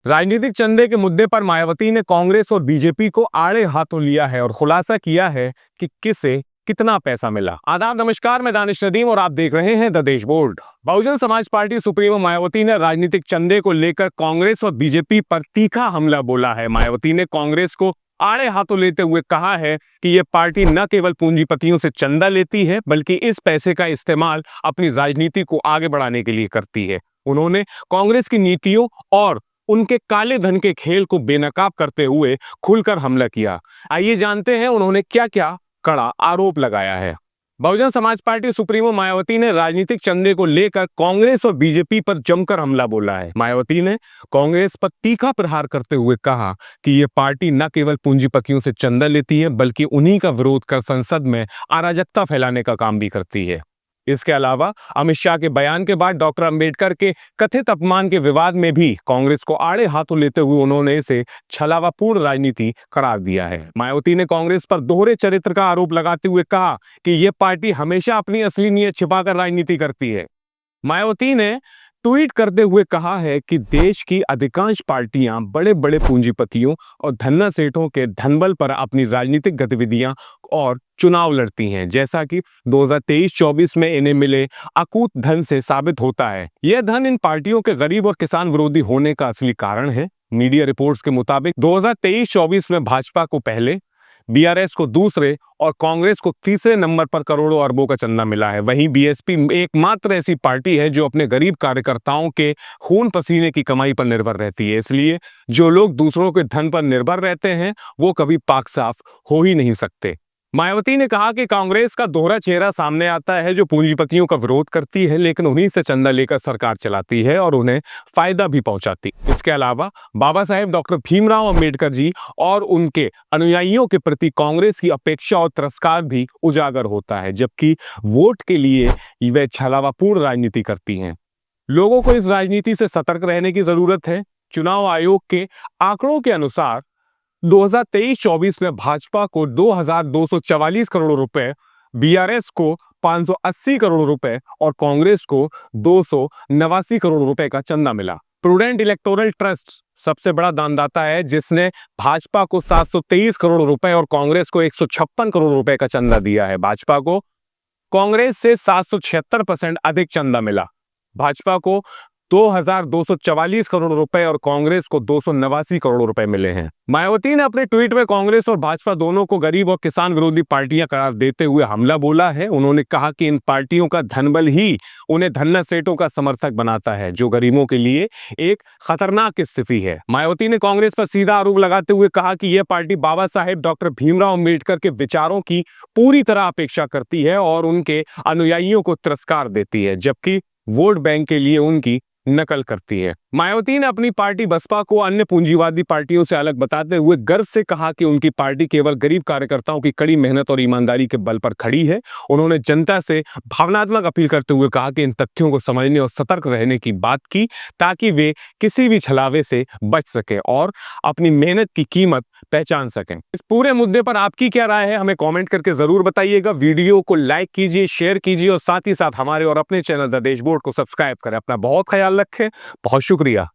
राजनीतिक चंदे के मुद्दे पर मायावती ने कांग्रेस और बीजेपी को आड़े हाथों लिया है और खुलासा किया है कि किसे कितना पैसा मिला। आदाब नमस्कार, मैं दानिश नदीम और आप देख रहे हैं द देश board. Bahujan Samaj party supremo Mayawati ने राजनीतिक चंदे को लेकर कांग्रेस और बीजेपी पर तीखा हमला बोला है। मायावती ने कांग्रेस को आड़े हाथों लेते हुए कहा है कि यह पार्टी न केवल पूंजीपतियों से चंदा लेती है बल्कि इस पैसे का इस्तेमाल अपनी राजनीति को आगे बढ़ाने के लिए करती है। उन्होंने कांग्रेस की नीतियों और उनके काले धन के खेल को बेनकाब करते हुए खुलकर हमला किया। आइए जानते हैं उन्होंने क्या क्या कड़ा आरोप लगाया है। बहुजन समाज पार्टी सुप्रीमो मायावती ने राजनीतिक चंदे को लेकर कांग्रेस और बीजेपी पर जमकर हमला बोला है। मायावती ने कांग्रेस पर तीखा प्रहार करते हुए कहा कि यह पार्टी न केवल पूंजीपतियों से चंदा लेती है बल्कि उन्हीं का विरोध कर संसद में अराजकता फैलाने का काम भी करती है। इसके अलावा अमित शाह के बयान के बाद डॉक्टर अंबेडकर के कथित अपमान के विवाद में भी कांग्रेस को आड़े हाथों लेते हुए उन्होंने इसे छलावापूर्ण राजनीति करार दिया है। मायावती ने कांग्रेस पर दोहरे चरित्र का आरोप लगाते हुए कहा कि यह पार्टी हमेशा अपनी असली नीयत छिपाकर राजनीति करती है। मायावती ने ट्वीट करते हुए कहा है कि देश की अधिकांश पार्टियां बड़े बड़े पूंजीपतियों और धन्ना सेठों के धनबल पर अपनी राजनीतिक गतिविधियां और चुनाव लड़ती हैं, जैसा कि 2023-24 में इन्हें मिले अकूत धन से साबित होता है। यह धन इन पार्टियों के गरीब और किसान विरोधी होने का असली कारण है। मीडिया रिपोर्ट्स के मुताबिक 2023-24 में भाजपा को पहले, बीआरएस को दूसरे और कांग्रेस को तीसरे नंबर पर करोड़ों अरबों का चंदा मिला है। वहीं बीएसपी एकमात्र ऐसी पार्टी है जो अपने गरीब कार्यकर्ताओं के खून पसीने की कमाई पर निर्भर रहती है। इसलिए जो लोग दूसरों के धन पर निर्भर रहते हैं वो कभी पाक साफ हो ही नहीं सकते। मायावती ने कहा कि कांग्रेस का दोहरा चेहरा सामने आता है, जो पूंजीपतियों का विरोध करती है लेकिन उन्हीं से चंदा लेकर सरकार चलाती है और उन्हें फायदा भी पहुंचाती। इसके अलावा बाबा साहेब डॉक्टर भीमराव अंबेडकर जी और उनके अनुयायियों के प्रति कांग्रेस की अपेक्षा और तिरस्कार भी उजागर होता है, जबकि वोट के लिए वे छलावापूर्ण राजनीति करती हैं। लोगों को इस राजनीति से सतर्क रहने की जरूरत है। चुनाव आयोग के आंकड़ों के अनुसार 2023-24 में भाजपा को 2244 करोड़ रुपए, बीआरएस को 580 करोड़ रुपए और कांग्रेस को 289 करोड़ रुपए का चंदा मिला। प्रूडेंट इलेक्टोरल ट्रस्ट सबसे बड़ा दानदाता है, जिसने भाजपा को 723 करोड़ रुपए और कांग्रेस को 156 करोड़ रुपए का चंदा दिया है। भाजपा को कांग्रेस से 776% अधिक चंदा मिला। भाजपा को 2244 करोड़ रुपए और कांग्रेस को 289 करोड़ रुपए मिले हैं। मायावती ने अपने ट्वीट में कांग्रेस और भाजपा दोनों को गरीब और किसान विरोधी पार्टियां करार देते हुए हमला बोला है। उन्होंने कहा कि इन पार्टियों का धनबल ही उन्हें धन्ना सेठों का समर्थक बनाता है, जो गरीबों के लिए एक खतरनाक स्थिति है। मायावती ने कांग्रेस पर सीधा आरोप लगाते हुए कहा कि यह पार्टी बाबा साहेब डॉक्टर भीमराव अंबेडकर के विचारों की पूरी तरह अपेक्षा करती है और उनके अनुयायियों को तिरस्कार देती है, जबकि वोट बैंक के लिए उनकी नकल करती है। मायावती ने अपनी पार्टी बसपा को अन्य पूंजीवादी पार्टियों से अलग बताते हुए गर्व से कहा कि उनकी पार्टी केवल गरीब कार्यकर्ताओं की कड़ी मेहनत और ईमानदारी के बल पर खड़ी है। उन्होंने जनता से भावनात्मक अपील करते हुए कहा कि इन तथ्यों को समझने और सतर्क रहने की बात की, ताकि वे किसी भी छलावे से बच सके और अपनी मेहनत की कीमत पहचान सकें। इस पूरे मुद्दे पर आपकी क्या राय है, हमें कमेंट करके जरूर बताइएगा। वीडियो को लाइक कीजिए, शेयर कीजिए और साथ ही साथ हमारे और अपने चैनल द देश बोर्ड को सब्सक्राइब करें। अपना बहुत ख्याल रखें। बहुत शुक्रिया।